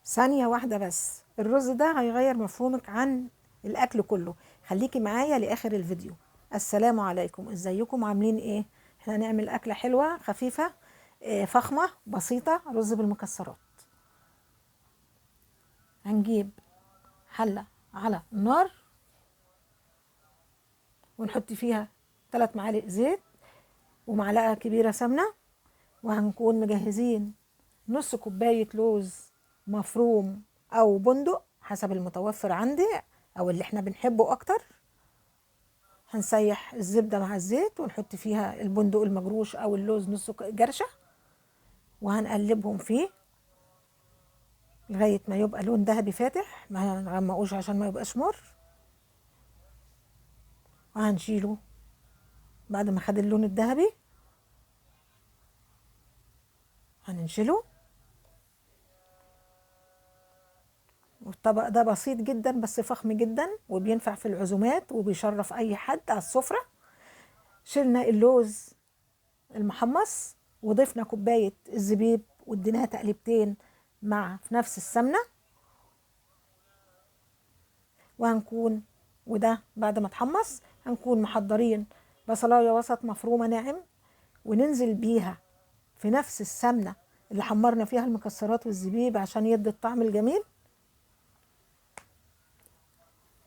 ثانية واحدة بس، الرز ده هيغير مفهومك عن الأكل كله. خليكي معايا لآخر الفيديو. السلام عليكم، ازيكم عاملين ايه؟ احنا هنعمل أكلة حلوة خفيفة فخمة بسيطة، رز بالمكسرات. هنجيب حلة على النار ونحط فيها 3 معالق زيت ومعلقة كبيرة سمنة، وهنكون مجهزين نص كوباية لوز مفروم أو بندق حسب المتوفر عندي أو اللي احنا بنحبه أكتر. هنسيح الزبدة مع الزيت ونحط فيها البندق المجروش أو اللوز نص جرشة، وهنقلبهم فيه لغاية ما يبقى لون ذهبي فاتح، ما هنغمقوش عشان ما يبقاش مر. وهنشيله بعد ما خد اللون الذهبي، هننشله. والطبق ده بسيط جدا بس فخم جدا وبينفع في العزومات وبيشرف أي حد على السفرة. شلنا اللوز المحمص وضفنا كوباية الزبيب واديناها تقليبتين مع في نفس السمنة، وده بعد ما اتحمص هنكون محضرين بصلاية وسط مفرومة ناعم، وننزل بيها في نفس السمنة اللي حمرنا فيها المكسرات والزبيب عشان يدي الطعم الجميل.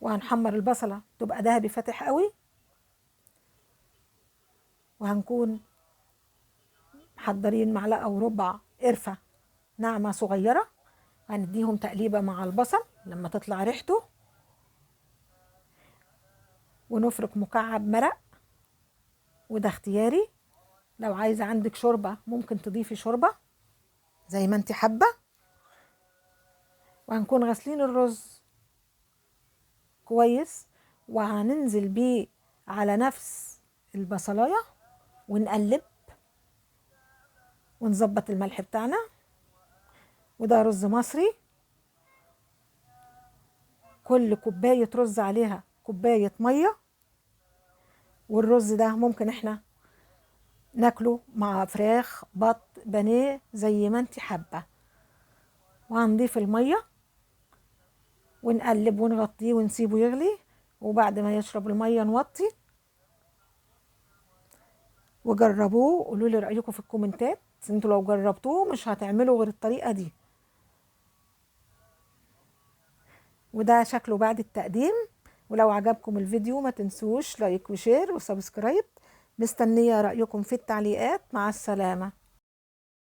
وهنحمر البصلة تبقى دهبي فاتح قوي، وهنكون محضرين معلقة وربع قرفة ناعمة صغيرة، هنديهم تقليبة مع البصل لما تطلع ريحته. ونفرك مكعب مرق، وده اختياري، لو عايزة عندك شوربة ممكن تضيفي شوربة زي ما انت حابة. وهنكون غاسلين الرز كويس وهننزل بيه على نفس البصلاية ونقلب ونظبط الملح بتاعنا. وده رز مصري، كل كوباية رز عليها كوباية مية. والرز ده ممكن احنا ناكله مع فراخ بط بانيه زي ما انت حابة. وهنضيف المية ونقلب ونغطيه ونسيبه يغلي، وبعد ما يشرب المية نوطي. وجربوه وقولوا لي رأيكم في الكومنتات، انتوا لو جربتوه مش هتعملوا غير الطريقة دي. وده شكله بعد التقديم. ولو عجبكم الفيديو ما تنسوش لايك وشير وسبسكرايب. مستنية رأيكم في التعليقات. مع السلامة.